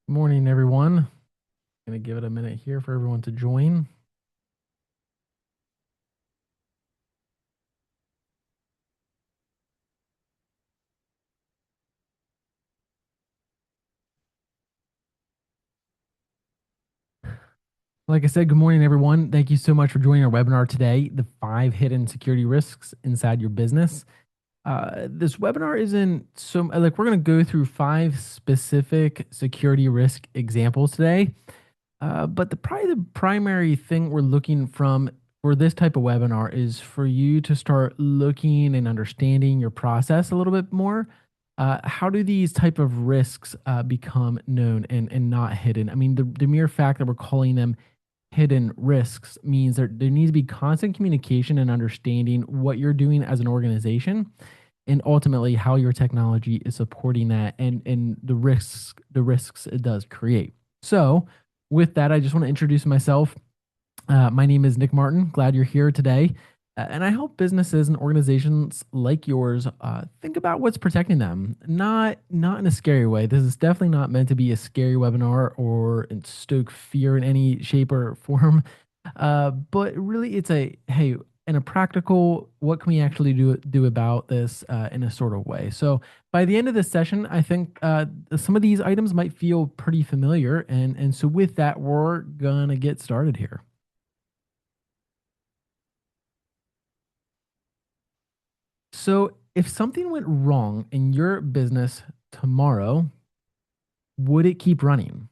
Morning, everyone. Gonna give it a minute here for everyone to join. Like I said, good morning, everyone. Thank you so much for joining our webinar today, the 5 hidden security risks inside your business. This webinar isn't so like we're going to go through 5 specific security risk examples today. But probably the primary thing we're looking from for this type of webinar is for you to start looking and understanding your process a little bit more. How do these type of risks become known and not hidden? I mean, the mere fact that we're calling them hidden risks means that there needs to be constant communication and understanding what you're doing as an organization and ultimately how your technology is supporting that and the risks it does create. So with that, I just want to introduce myself. My name is Nick Martin. Glad you're here today. And I help businesses and organizations like yours think about what's protecting them, not in a scary way. This is definitely not meant to be a scary webinar or stoke fear in any shape or form. But really, it's a hey, in a practical, what can we actually do about this in a sort of way? So by the end of this session, I think some of these items might feel pretty familiar, and so with that, we're gonna get started here. So if something went wrong in your business tomorrow, would it keep running?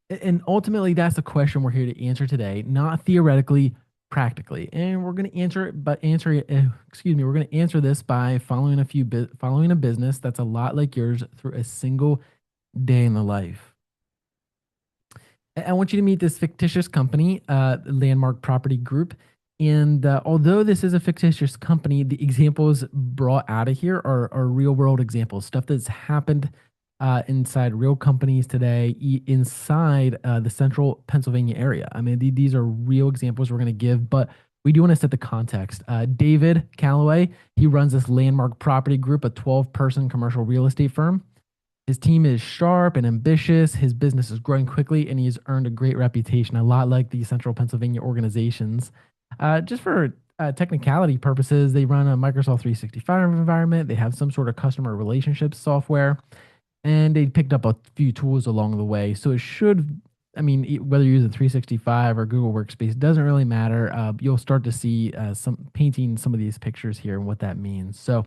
And ultimately, that's the question we're here to answer today, not theoretically, practically. And we're going to answer it, but answer it. Excuse me. We're going to answer this by following a business that's a lot like yours through a single day in the life. I want you to meet this fictitious company, Landmark Property Group. And although this is a fictitious company, the examples brought out of here are real world examples, stuff that's happened inside real companies today, inside the central Pennsylvania area. I mean, these are real examples we're going to give, but we do want to set the context. David Calloway, he runs this Landmark Property Group, a 12-person commercial real estate firm. His team is sharp and ambitious. His business is growing quickly, and he's earned a great reputation, a lot like the Central Pennsylvania organizations. Just for technicality purposes, they run a Microsoft 365 environment. They have some sort of customer relationships software, and they picked up a few tools along the way. So it should, I mean, whether you're using 365 or Google Workspace, doesn't really matter. You'll start to see some painting some of these pictures here and what that means. So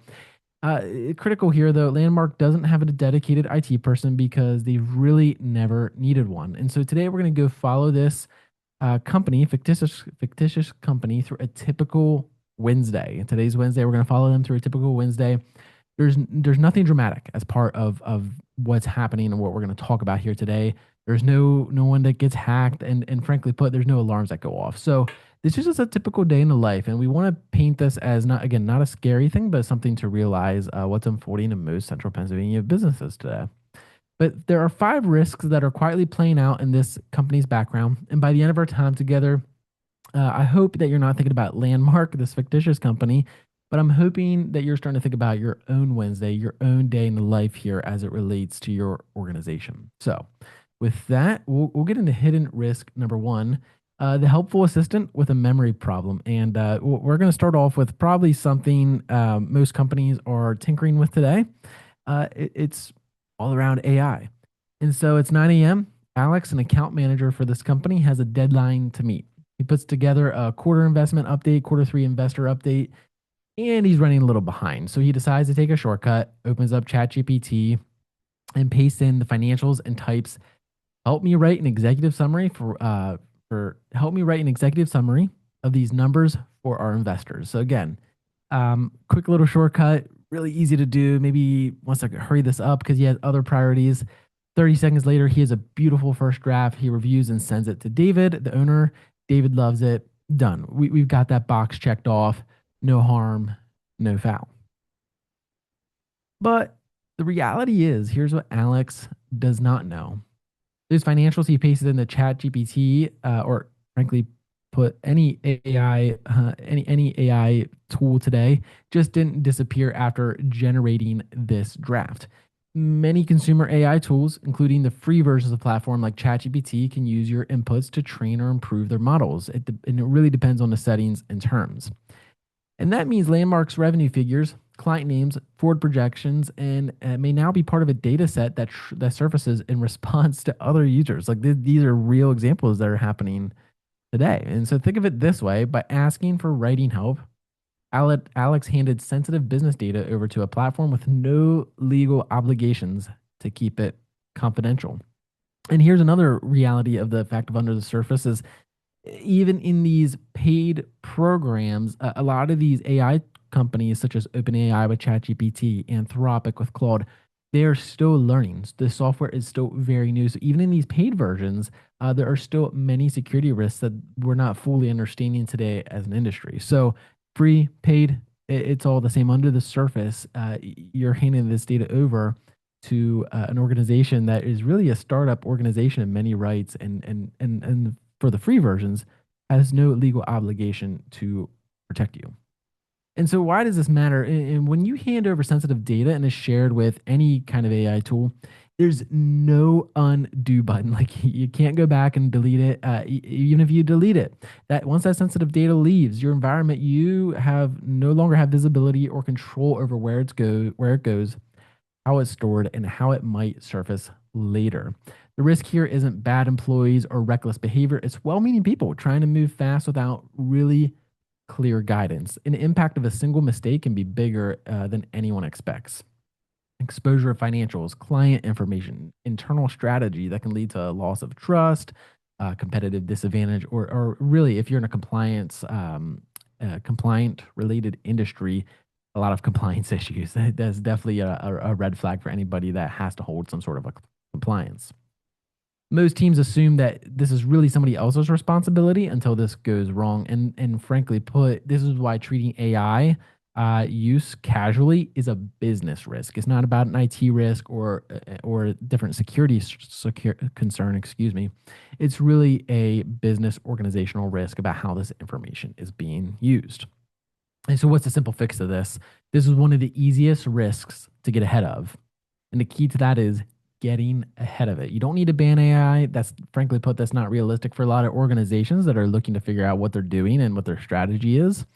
critical here, though, Landmark doesn't have a dedicated IT person because they've really never needed one. And so today we're going to go follow this company, fictitious company, through a typical Wednesday. And today's Wednesday. We're going to follow them through a typical Wednesday. There's nothing dramatic as part of what's happening and what we're going to talk about here today. There's no one that gets hacked, and frankly put, there's no alarms that go off. So this is just a typical day in the life, and we want to paint this as not a scary thing, but something to realize what's unfolding in most central Pennsylvania businesses today. But there are 5 risks that are quietly playing out in this company's background, and by the end of our time together, I hope that you're not thinking about Landmark, this fictitious company, but I'm hoping that you're starting to think about your own Wednesday, your own day in the life here as it relates to your organization. So, with that, we'll get into hidden risk number one, the helpful assistant with a memory problem. And we're going to start off with probably something most companies are tinkering with today. It's all around AI. And so it's 9 a.m. Alex, an account manager for this company, has a deadline to meet. He puts together a quarter investment update, quarter 3 investor update, and he's running a little behind. So he decides to take a shortcut, opens up ChatGPT, and pastes in the financials and types, "Help me write an executive summary for help me write an executive summary of these numbers for our investors." So again, quick little shortcut, really easy to do. Maybe wants to hurry this up because he has other priorities. 30 seconds later, he has a beautiful first draft. He reviews and sends it to David, the owner. David loves it. Done. We've got that box checked off. No harm, no foul. But the reality is, here's what Alex does not know. Those financials he pasted in the chat GPT, or frankly put any AI, any AI tool today, just didn't disappear after generating this draft. Many consumer AI tools, including the free versions of the platform like ChatGPT, can use your inputs to train or improve their models. And it really depends on the settings and terms. And that means landmarks, revenue figures, client names, forward projections, and may now be part of a data set that surfaces in response to other users. Like these are real examples that are happening today. And so think of it this way: by asking for writing help, Alex handed sensitive business data over to a platform with no legal obligations to keep it confidential. And here's another reality of the fact of under the surface is even in these paid programs, a lot of these AI companies, such as OpenAI with ChatGPT, Anthropic with Claude, they are still learning. The software is still very new. So even in these paid versions, there are still many security risks that we're not fully understanding today as an industry. So free, paid, it's all the same. Under the surface, you're handing this data over to an organization that is really a startup organization in many rights, and for the free versions has no legal obligation to protect you. And so, why does this matter? And when you hand over sensitive data and is shared with any kind of AI tool, there's no undo button. Like you can't go back and delete it. Even if you delete it, that once that sensitive data leaves your environment, you have no longer have visibility or control over where it goes, how it's stored, and how it might surface later. The risk here isn't bad employees or reckless behavior, it's well meaning people trying to move fast without really clear guidance. An impact of a single mistake can be bigger than anyone expects. Exposure of financials, client information, internal strategy that can lead to a loss of trust, competitive disadvantage, or really, if you're in a compliant related industry, a lot of compliance issues. That's definitely a red flag for anybody that has to hold some sort of a compliance. Most teams assume that this is really somebody else's responsibility until this goes wrong. And frankly put, this is why treating AI use casually is a business risk. It's not about an IT risk or different security concern. Excuse me. It's really a business organizational risk about how this information is being used. And so, what's the simple fix to this? This is one of the easiest risks to get ahead of. And the key to that is getting ahead of it. You don't need to ban AI. That's frankly put, that's not realistic for a lot of organizations that are looking to figure out what they're doing and what their strategy is.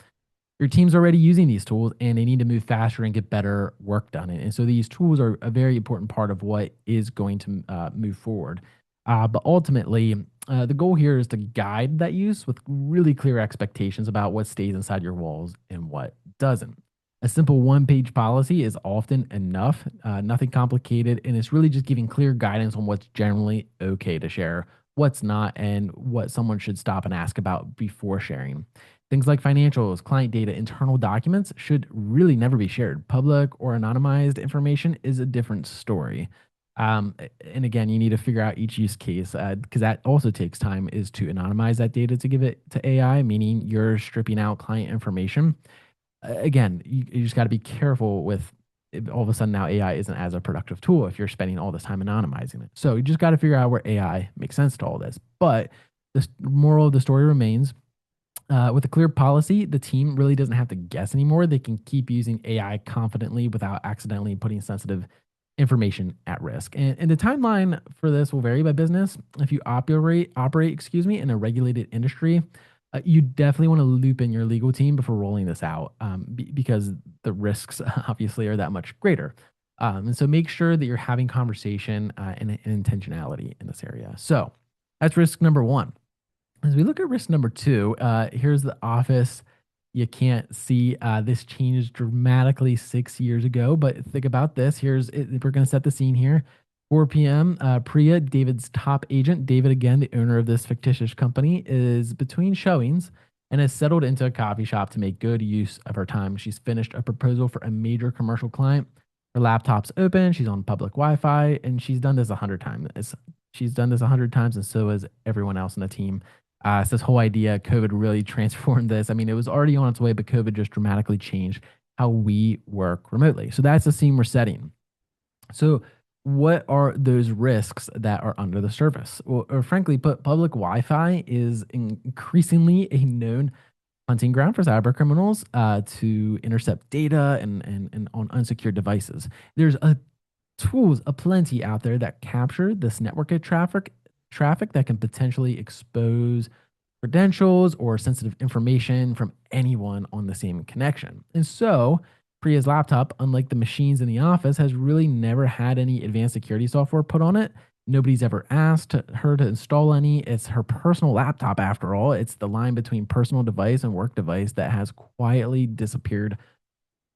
Your team's already using these tools and they need to move faster and get better work done. And so these tools are a very important part of what is going to move forward. But ultimately, the goal here is to guide that use with really clear expectations about what stays inside your walls and what doesn't. A simple one-page policy is often enough, nothing complicated, and it's really just giving clear guidance on what's generally okay to share, what's not, and what someone should stop and ask about before sharing. Things like financials, client data, internal documents should really never be shared. Public or anonymized information is a different story. And again, you need to figure out each use case because that also takes time. Is to anonymize that data to give it to AI, meaning you're stripping out client information. Again, you just got to be careful with if all of a sudden now AI isn't as a productive tool if you're spending all this time anonymizing it. So you just got to figure out where AI makes sense to all this. But the moral of the story remains with a clear policy, the team really doesn't have to guess anymore. They can keep using AI confidently without accidentally putting sensitive information at risk. And the timeline for this will vary by business. If you operate, excuse me, in a regulated industry, you definitely want to loop in your legal team before rolling this out because the risks obviously are that much greater. And so make sure that you're having conversation and intentionality in this area. So that's risk number one. As we look at risk number two, here's the office. You can't see this changed dramatically 6 years ago, but think about this. We're going to set the scene here. 4 p.m. Priya, David's top agent, David again, the owner of this fictitious company, is between showings and has settled into a coffee shop to make good use of her time. She's finished a proposal for a major commercial client. Her laptop's open. She's on public Wi-Fi, and she's done this 100 times. She's done this 100 times, and so has everyone else in the team. So this whole idea, COVID really transformed this. I mean, it was already on its way, but COVID just dramatically changed how we work remotely. So that's the scene we're setting. So what are those risks that are under the surface? Well, or frankly put, public Wi-Fi is increasingly a known hunting ground for cyber criminals to intercept data and on unsecured devices. There's a tools aplenty out there that capture this network of traffic that can potentially expose credentials or sensitive information from anyone on the same connection. And so, Priya's laptop, unlike the machines in the office, has really never had any advanced security software put on it. Nobody's ever asked her to install any. It's her personal laptop, after all. It's the line between personal device and work device that has quietly disappeared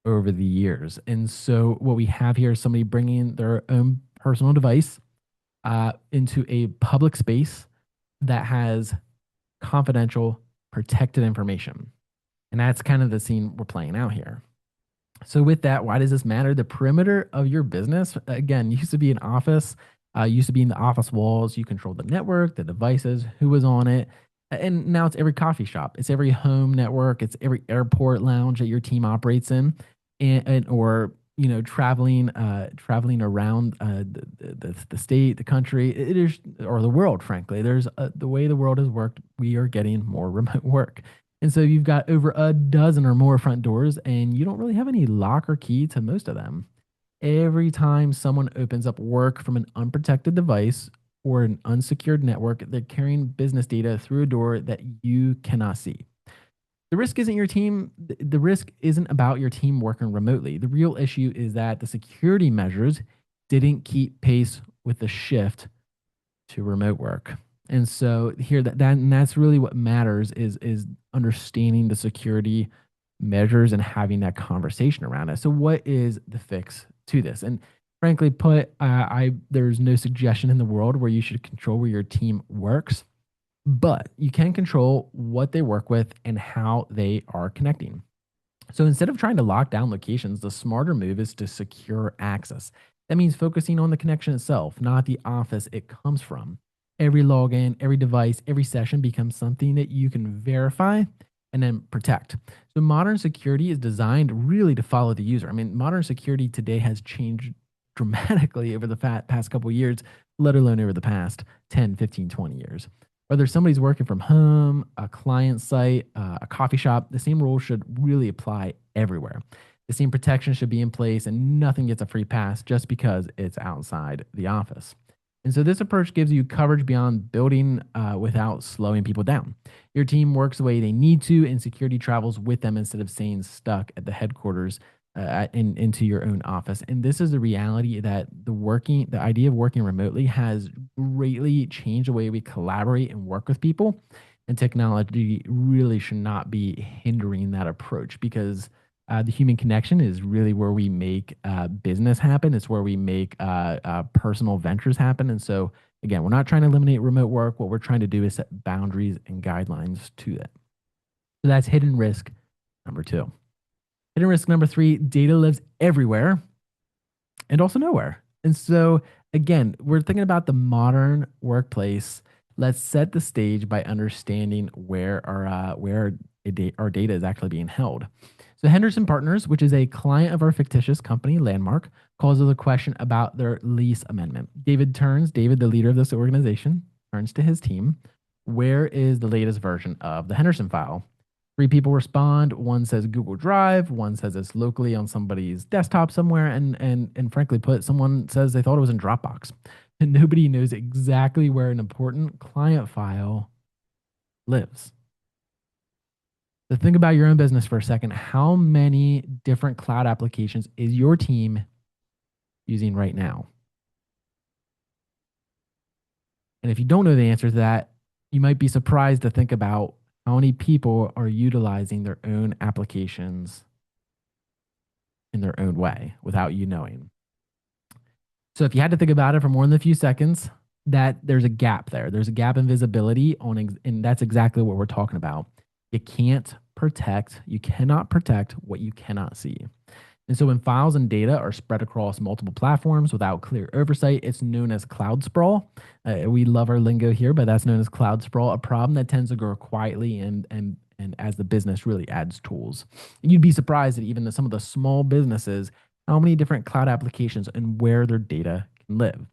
over the years. And so, what we have here is somebody bringing their own personal device into a public space that has confidential, protected information. And that's kind of the scene we're playing out here. So, with that, why does this matter? The perimeter of your business, again, used to be an office, used to be in the office walls. You control the network, the devices, who was on it. And now it's every coffee shop, it's every home network, it's every airport lounge that your team operates in, and or traveling around the state, the country, it is, or the world. Frankly, there's the way the world has worked. We are getting more remote work, and so you've got over a dozen or more front doors, and you don't really have any lock or key to most of them. Every time someone opens up work from an unprotected device or an unsecured network, they're carrying business data through a door that you cannot see. The risk isn't your team. The risk isn't about your team working remotely. The real issue is that the security measures didn't keep pace with the shift to remote work. And so here and that's really what matters is understanding the security measures and having that conversation around it. So what is the fix to this? And frankly put, I there's no suggestion in the world where you should control where your team works, but you can control what they work with and how they are connecting. So instead of trying to lock down locations, the smarter move is to secure access. That means focusing on the connection itself, not the office it comes from. Every login, every device, every session becomes something that you can verify and then protect. So modern security is designed really to follow the user. I mean, modern security today has changed dramatically over the past couple of years, let alone over the past 10, 15, 20 years. Whether somebody's working from home, a client site, a coffee shop, the same rules should really apply everywhere. The same protection should be in place, and nothing gets a free pass just because it's outside the office. And so this approach gives you coverage beyond building without slowing people down. Your team works the way they need to, and security travels with them instead of staying stuck at the headquarters into your own office. And this is the reality that the idea of working remotely has greatly changed the way we collaborate and work with people. And technology really should not be hindering that approach because the human connection is really where we make business happen. It's where we make personal ventures happen. And so, again, we're not trying to eliminate remote work. What we're trying to do is set boundaries and guidelines to it. So that's hidden risk number two. Hidden risk number three, data lives everywhere and also nowhere. And so, again, we're thinking about the modern workplace. Let's set the stage by understanding where our data is actually being held. So Henderson Partners, which is a client of our fictitious company, Landmark, calls us a question about their lease amendment. David, the leader of this organization, turns to his team. Where is the latest version of the Henderson file? Three people respond. One says Google Drive. One says it's locally on somebody's desktop somewhere. And frankly put, someone says they thought it was in Dropbox. And nobody knows exactly where an important client file lives. So think about your own business for a second. How many different cloud applications is your team using right now? And if you don't know the answer to that, you might be surprised to think about how many people are utilizing their own applications in their own way without you knowing. So if you had to think about it for more than a few seconds, that there's a gap there. There's a gap in visibility and that's exactly what we're talking about. You cannot protect what you cannot see. And so when files and data are spread across multiple platforms without clear oversight, it's known as cloud sprawl. We love our lingo here, but that's known as cloud sprawl, a problem that tends to grow quietly and as the business really adds tools. And you'd be surprised at even some of the small businesses, how many different cloud applications and where their data can live.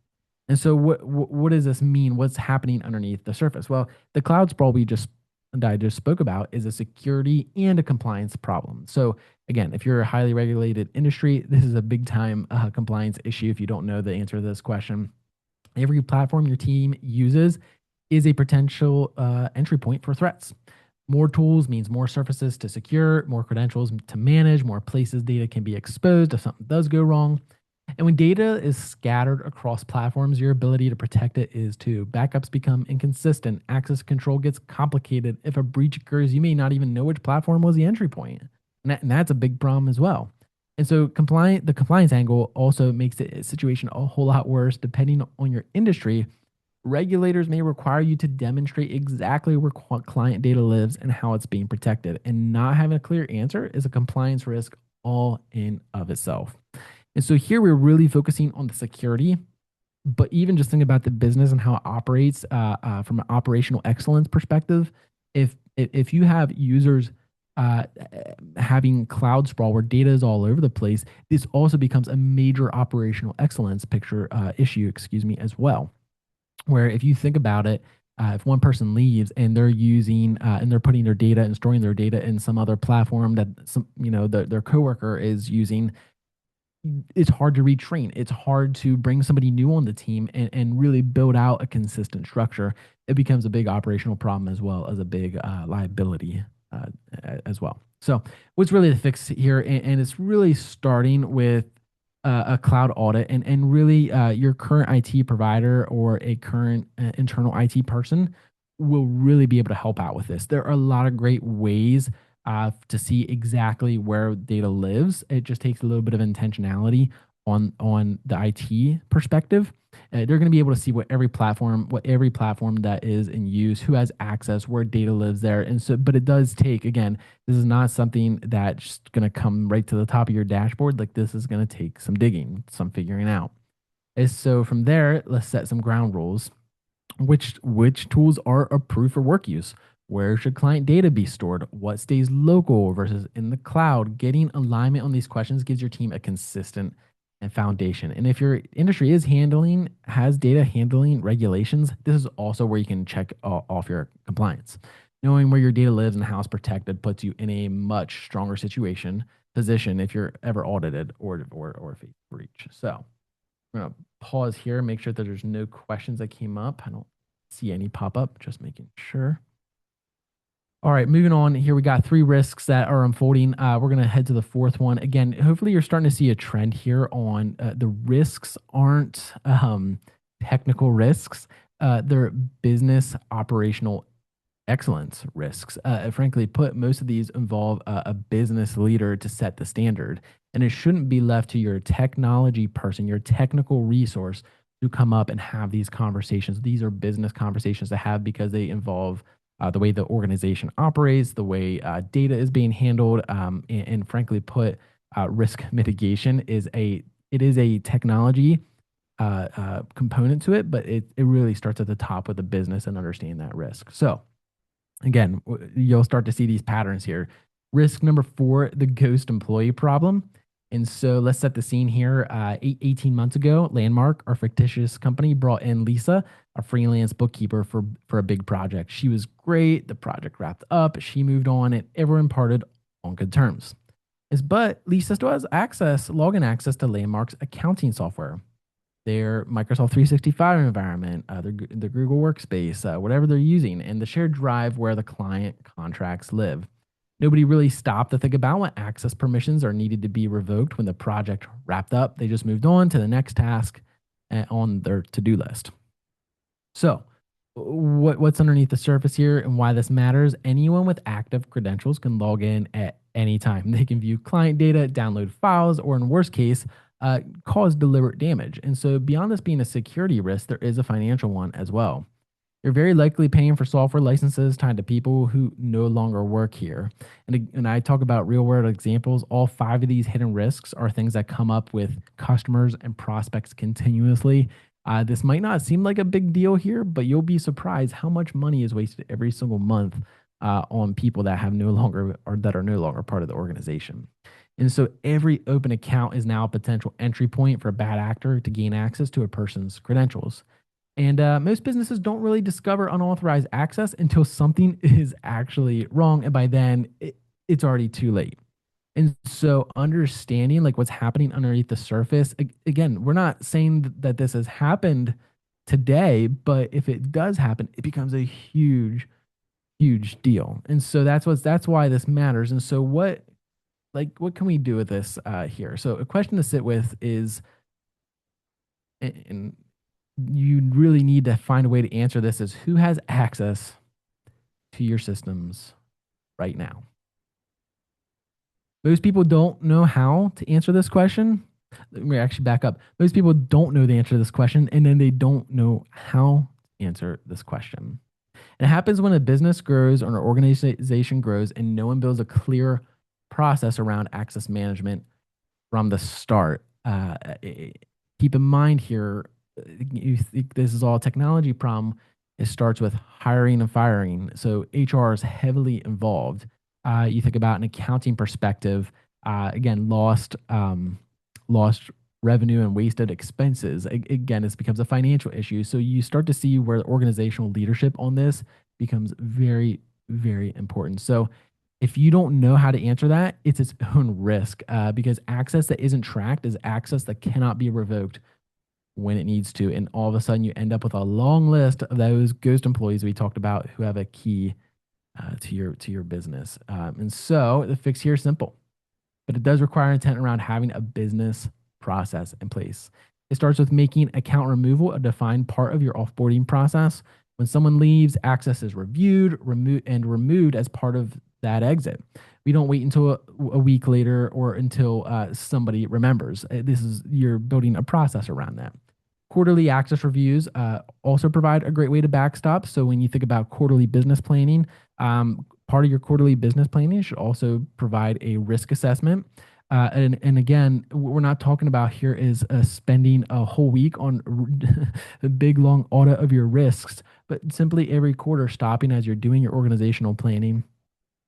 And so what does this mean? What's happening underneath the surface? Well, the cloud sprawl we just that I just spoke about is a security and a compliance problem. So, again, if you're a highly regulated industry, this is a big time compliance issue if you don't know the answer to this question. Every platform your team uses is a potential entry point for threats. More tools means more surfaces to secure, more credentials to manage, more places data can be exposed if something does go wrong. And when data is scattered across platforms, your ability to protect it is too. Backups become inconsistent. Access control gets complicated. If a breach occurs, you may not even know which platform was the entry point. And that's a big problem as well. And so the compliance angle also makes the situation a whole lot worse depending on your industry. Regulators may require you to demonstrate exactly where client data lives and how it's being protected. And not having a clear answer is a compliance risk all in of itself. And so here we're really focusing on the security, but even just think about the business and how it operates from an operational excellence perspective. If you have users uh, having cloud sprawl where data is all over the place, this also becomes a major operational excellence issue, excuse me, as well. Where if you think about it, if one person leaves and they're using and they're putting their data and storing their data in some other platform that their coworker is using, it's hard to retrain. It's hard to bring somebody new on the team and really build out a consistent structure. It becomes a big operational problem as well as a big liability uh, as well. So, what's really the fix here? And it's really starting with a cloud audit and really your current IT provider or a current internal IT person will really be able to help out with this. There are a lot of great ways to see exactly where data lives. It just takes a little bit of intentionality on the IT perspective. They're going to be able to see what every platform that is in use, who has access, where data lives there, and so. But it does take, again, this is not something that's just going to come right to the top of your dashboard. Like, this is going to take some digging, some figuring out. And so from there, let's set some ground rules. Which tools are approved for work use? Where should client data be stored? What stays local versus in the cloud? Getting alignment on these questions gives your team a consistent and foundation. And if your industry has data handling regulations, this is also where you can check off your compliance. Knowing where your data lives and how it's protected puts you in a much stronger position if you're ever audited or face breach. So I'm gonna pause here, make sure that there's no questions that came up. I don't see any pop up, just making sure. All right, moving on here, we got three risks that are unfolding. We're gonna head to the fourth one. Again, hopefully you're starting to see a trend here on the risks aren't technical risks. They're business operational excellence risks. Frankly put, most of these involve a business leader to set the standard, and it shouldn't be left to your technology person, your technical resource, to come up and have these conversations. These are business conversations to have because they involve the way the organization operates, the way data is being handled, and frankly put, risk mitigation is a technology component to it, but it really starts at the top with the business and understanding that risk. So again, you'll start to see these patterns here. Risk number four, the ghost employee problem. And so let's set the scene here. 18 months ago, Landmark, our fictitious company, brought in Lisa, a freelance bookkeeper for a big project. She was great. The project wrapped up. She moved on, and everyone parted on good terms. But Lisa still has login access to Landmark's accounting software, their Microsoft 365 environment, their Google Workspace, whatever they're using, and the shared drive where the client contracts live. Nobody really stopped to think about what access permissions are needed to be revoked when the project wrapped up. They just moved on to the next task on their to-do list. So, what's underneath the surface here and why this matters? Anyone with active credentials can log in at any time. They can view client data, download files, or in worst case, cause deliberate damage. And so, beyond this being a security risk, there is a financial one as well. You're very likely paying for software licenses tied to people who no longer work here. And I talk about real world examples. All five of these hidden risks are things that come up with customers and prospects continuously. This might not seem like a big deal here, but you'll be surprised how much money is wasted every single month on people that have no longer or that are no longer part of the organization. And so every open account is now a potential entry point for a bad actor to gain access to a person's credentials. And most businesses don't really discover unauthorized access until something is actually wrong. And by then, it's already too late. And so understanding like what's happening underneath the surface, again, we're not saying that this has happened today, but if it does happen, it becomes a huge deal. And so that's why this matters. And so what can we do with this here? So a question to sit with is, and you really need to find a way to answer this, is who has access to your systems right now? Most people don't know how to answer this question. Let me actually back up. Most people don't know the answer to this question, and then they don't know how to answer this question. And it happens when a business grows or an organization grows and no one builds a clear process around access management from the start. Keep in mind here, you think this is all a technology problem. It starts with hiring and firing. So HR is heavily involved. You think about an accounting perspective, again, lost revenue and wasted expenses. Again, this becomes a financial issue. So you start to see where organizational leadership on this becomes very important. So if you don't know how to answer that, it's its own risk because access that isn't tracked is access that cannot be revoked when it needs to. And all of a sudden, you end up with a long list of those ghost employees we talked about who have a key to your business. And so the fix here is simple, but it does require intent around having a business process in place. It starts with making account removal a defined part of your offboarding process. When someone leaves, access is removed as part of that exit. We don't wait until a week later or until somebody remembers. This is you're building a process around that. Quarterly access reviews also provide a great way to backstop. So when you think about quarterly business planning, part of your quarterly business planning should also provide a risk assessment. And again, what we're not talking about here is spending a whole week on a big long audit of your risks, but simply every quarter stopping as you're doing your organizational planning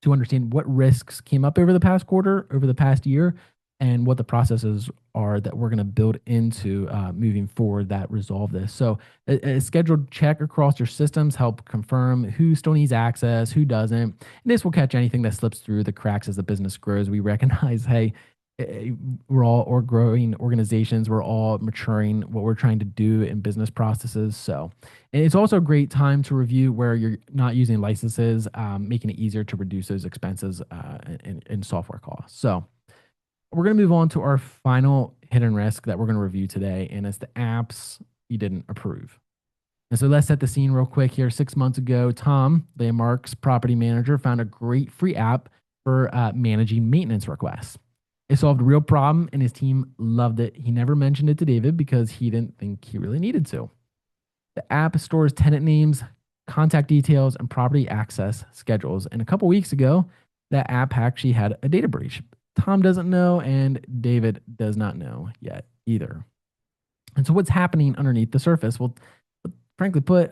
to understand what risks came up over the past quarter, over the past year, and what the processes are that we're going to build into moving forward that resolve this. So a scheduled check across your systems help confirm who still needs access, who doesn't. And this will catch anything that slips through the cracks as the business grows. We recognize, hey, we're all or growing organizations. We're all maturing what we're trying to do in business processes. So, and it's also a great time to review where you're not using licenses, making it easier to reduce those expenses in software costs. So, we're going to move on to our final hidden risk that we're going to review today, and it's the apps you didn't approve. And so let's set the scene real quick here. 6 months ago, Tom, Landmark's property manager, found a great free app for managing maintenance requests. It solved a real problem, and his team loved it. He never mentioned it to David because he didn't think he really needed to. The app stores tenant names, contact details, and property access schedules. And a couple weeks ago, that app actually had a data breach. Tom doesn't know, and David does not know yet either. And so, what's happening underneath the surface? Well, frankly put,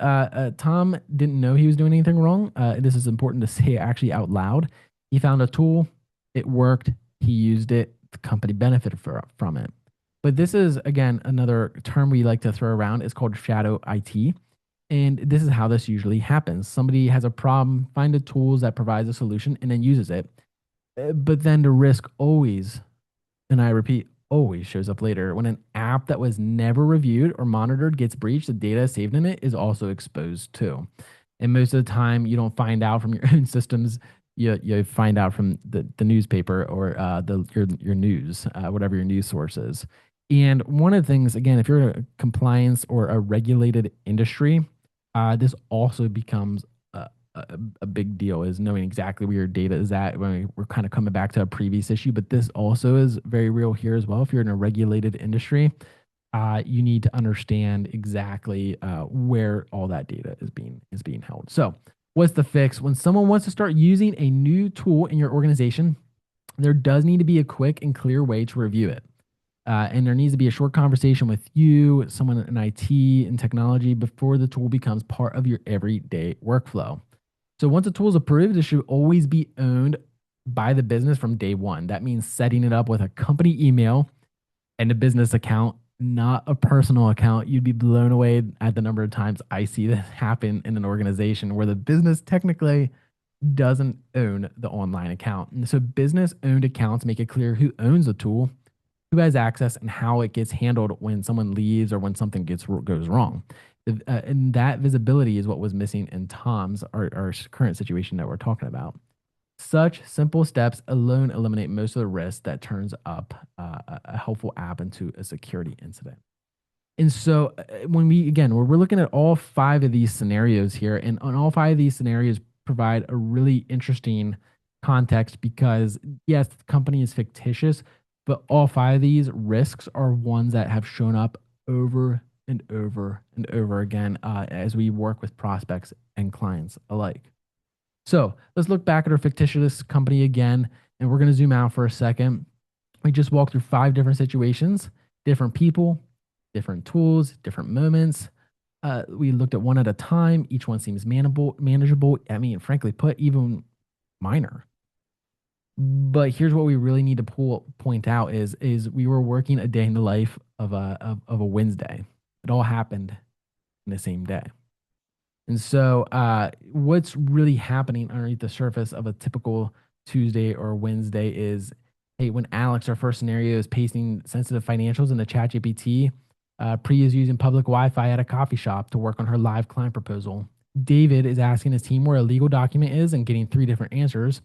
Tom didn't know he was doing anything wrong. This is important to say actually out loud. He found a tool, it worked, he used it, the company benefited from it. But this is, again, another term we like to throw around. It's called shadow IT. And this is how this usually happens. Somebody has a problem, find the tools that provides a solution, and then uses it. But then the risk always, and I repeat, always shows up later. When an app that was never reviewed or monitored gets breached, the data saved in it is also exposed too. And most of the time, you don't find out from your own systems. You find out from the newspaper or your news, whatever your news source is. And one of the things, again, if you're a compliance or a regulated industry, this also becomes a big deal, is knowing exactly where your data is at. When we're kind of coming back to a previous issue, but this also is very real here as well. If you're in a regulated industry, you need to understand exactly where all that data is being held. So, what's the fix? When someone wants to start using a new tool in your organization, there does need to be a quick and clear way to review it. And there needs to be a short conversation with you, someone in IT and technology, before the tool becomes part of your everyday workflow. So once a tool is approved, it should always be owned by the business from day one. That means setting it up with a company email and a business account not a personal account. You'd be blown away at the number of times I see this happen in an organization where the business technically doesn't own the online account. And so business owned accounts make it clear who owns the tool, who has access, and how it gets handled when someone leaves or when something goes wrong. And that visibility is what was missing in Tom's our current situation that we're talking about. Such simple steps alone eliminate most of the risk that turns up a helpful app into a security incident. And so when we're looking at all five of these scenarios here, and on all five of these scenarios provide a really interesting context because yes, the company is fictitious, but all five of these risks are ones that have shown up over and over and over again as we work with prospects and clients alike. So let's look back at our fictitious company again, and we're going to zoom out for a second. We just walked through five different situations, different people, different tools, different moments. We looked at one at a time. Each one seems manageable. I mean, frankly put, even minor. But here's what we really need to point out is we were working a day in the life of a Wednesday. It all happened in the same day. And so, what's really happening underneath the surface of a typical Tuesday or Wednesday is, hey, when Alex, our first scenario, is pasting sensitive financials into ChatGPT, Pri is using public Wi-Fi at a coffee shop to work on her live client proposal. David is asking his team where a legal document is and getting three different answers.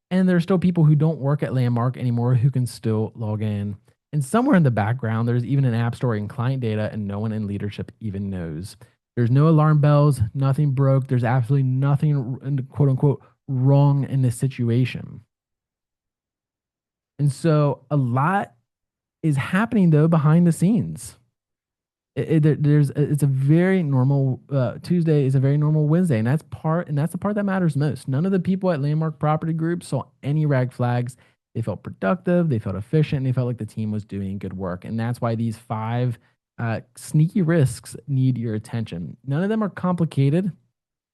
And there are still people who don't work at Landmark anymore who can still log in. And somewhere in the background, there's even an app storing client data, and no one in leadership even knows. There's no alarm bells, nothing broke. There's absolutely nothing, quote unquote, wrong in this situation. And so a lot is happening though behind the scenes. It's a very normal Tuesday is a very normal Wednesday, and that's the part that matters most. None of the people at Landmark Property Group saw any red flags. They felt productive, they felt efficient, and they felt like the team was doing good work. And that's why these five sneaky risks need your attention. None of them are complicated.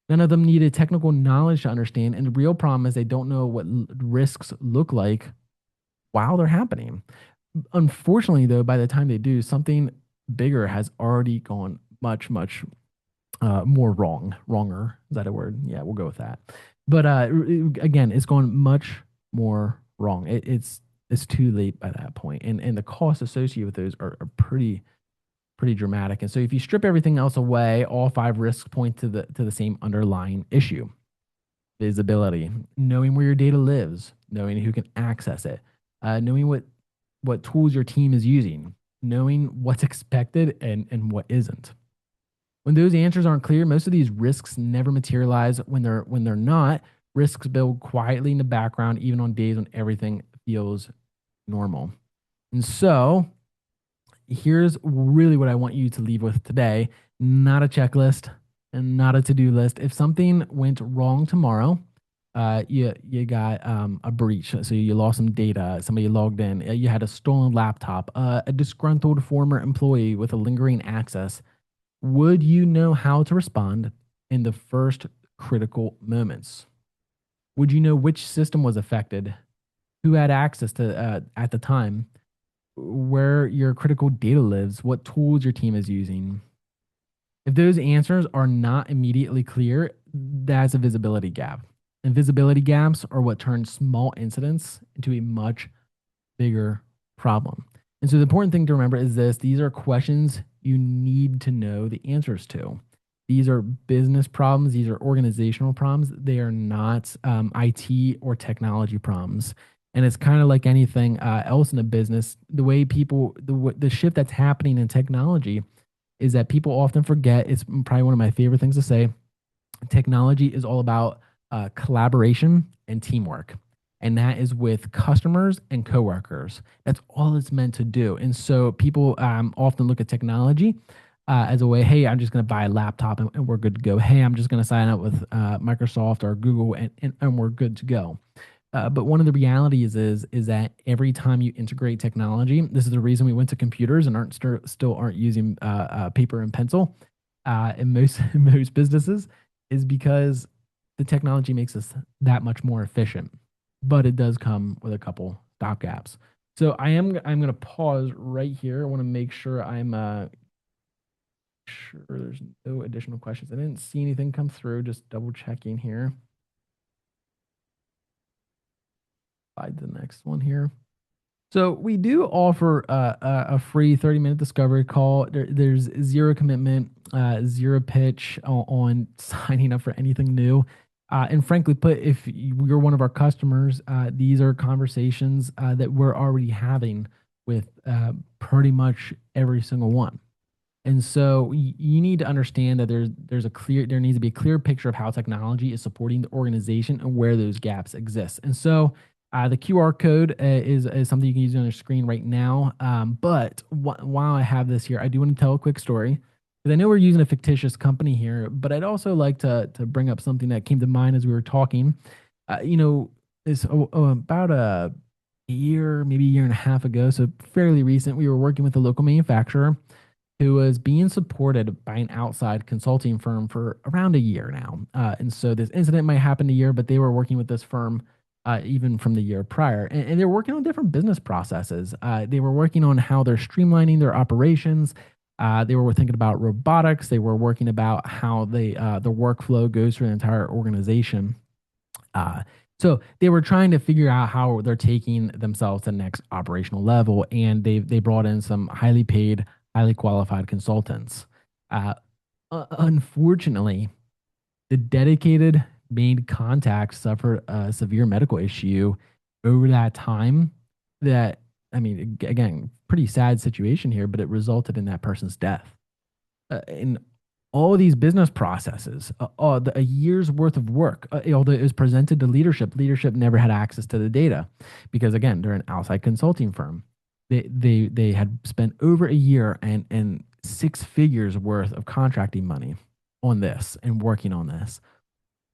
None of them needed technical knowledge to understand. And the real problem is they don't know what risks look like while they're happening. Unfortunately, though, by the time they do, something bigger has already gone much more wronger. Is that a word? Yeah, we'll go with that. But again, it's gone much more wrong. It's too late by that point, and the costs associated with those are pretty dramatic. And so if you strip everything else away, all five risks point to the same underlying issue: visibility, knowing where your data lives, knowing who can access it, knowing what tools your team is using, knowing what's expected and what isn't. When those answers aren't clear, most of these risks never materialize. When they're not, risks build quietly in the background, even on days when everything feels normal. And so here's really what I want you to leave with today: not a checklist and not a to-do list. If something went wrong tomorrow, you got a breach, so you lost some data, somebody logged in, you had a stolen laptop, a disgruntled former employee with a lingering access, would you know how to respond in the first critical moments? Would you know which system was affected, who had access to at the time, where your critical data lives, what tools your team is using? If those answers are not immediately clear, that's a visibility gap. And visibility gaps are what turn small incidents into a much bigger problem. And so the important thing to remember is this: these are questions you need to know the answers to. These are business problems. These are organizational problems. They are not IT or technology problems. And it's kind of like anything else in a business. The way people, the shift that's happening in technology is that people often forget. It's probably one of my favorite things to say. Technology is all about collaboration and teamwork. And that is with customers and coworkers. That's all it's meant to do. And so people often look at technology as a way, hey, I'm just going to buy a laptop and we're good to go. Hey, I'm just going to sign up with Microsoft or Google and we're good to go. But one of the realities is that every time you integrate technology, this is the reason we went to computers and still aren't using paper and pencil in most businesses, is because the technology makes us that much more efficient. But it does come with a couple stopgaps. So I'm going to pause right here. I want to make sure I'm sure there's no additional questions. I didn't see anything come through. Just double checking here. Slide to the next one here. So we do offer a free 30-minute discovery call. There's zero commitment, zero pitch on signing up for anything new. And frankly put, if you're one of our customers, these are conversations that we're already having with pretty much every single one. And so you need to understand that there needs to be a clear picture of how technology is supporting the organization and where those gaps exist. And so the QR code is something you can use on your screen right now. But while I have this here, I do want to tell a quick story because I know we're using a fictitious company here, but I'd also like to bring up something that came to mind as we were talking. You know, this about a year, maybe a year and a half ago, so fairly recent, we were working with a local manufacturer who was being supported by an outside consulting firm for around a year now. And so this incident might happen a year, but they were working with this firm even from the year prior. And they're working on different business processes. They were working on how they're streamlining their operations. They were thinking about robotics. They were working about how the workflow goes through the entire organization. Uh, so they were trying to figure out how they're taking themselves to the next operational level, and they brought in some highly paid, highly qualified consultants. Uh, Unfortunately, the dedicated main contact suffered a severe medical issue over that time. That I mean, again, pretty sad situation here, but it resulted in that person's death. In all of these business processes, a year's worth of work, although it was presented to leadership, leadership never had access to the data because, again, they're an outside consulting firm. They had spent over a year and six figures worth of contracting money on this and working on this.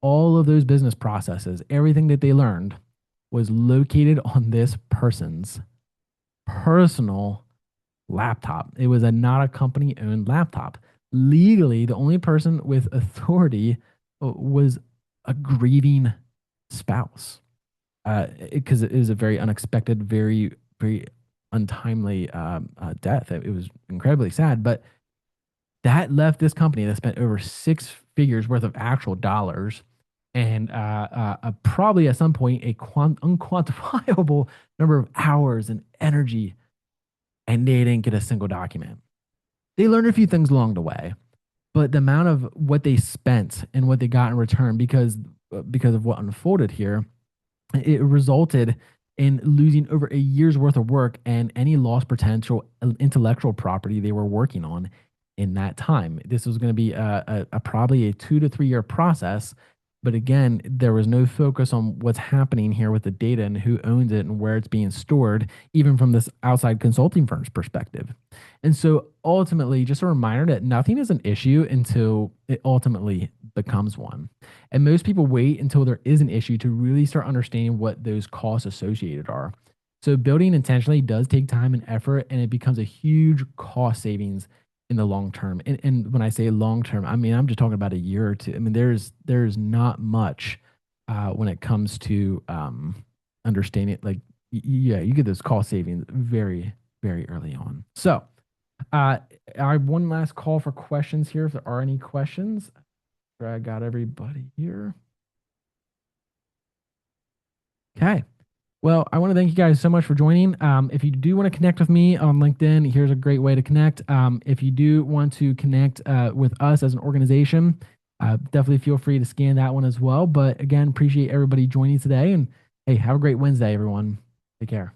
All of those business processes, everything that they learned was located on this person's personal laptop. It was not a company owned laptop. Legally, the only person with authority was a grieving spouse, because it was a very unexpected, very untimely death. It was incredibly sad, but that left this company that spent over six figures worth of actual dollars and probably at some point a unquantifiable number of hours and energy, and they didn't get a single document. They learned a few things along the way, but the amount of what they spent and what they got in return because of what unfolded here, it resulted in losing over a year's worth of work and any lost potential intellectual property they were working on in that time. This was going to be probably a 2 to 3 year process. But again, there was no focus on what's happening here with the data and who owns it and where it's being stored, even from this outside consulting firm's perspective. And so ultimately, just a reminder that nothing is an issue until it ultimately becomes one. And most people wait until there is an issue to really start understanding what those costs associated are. So building intentionally does take time and effort, and it becomes a huge cost savings in the long term. And when I say long term, I mean I'm just talking about a year or two. I mean there's not much when it comes to understanding. Like yeah, you get those cost savings very early on. So I have one last call for questions here. If there are any questions, I got everybody here. Okay. Well, I want to thank you guys so much for joining. If you do want to connect with me on LinkedIn, here's a great way to connect. If you do want to connect with us as an organization, definitely feel free to scan that one as well. But again, appreciate everybody joining today. And hey, have a great Wednesday, everyone. Take care.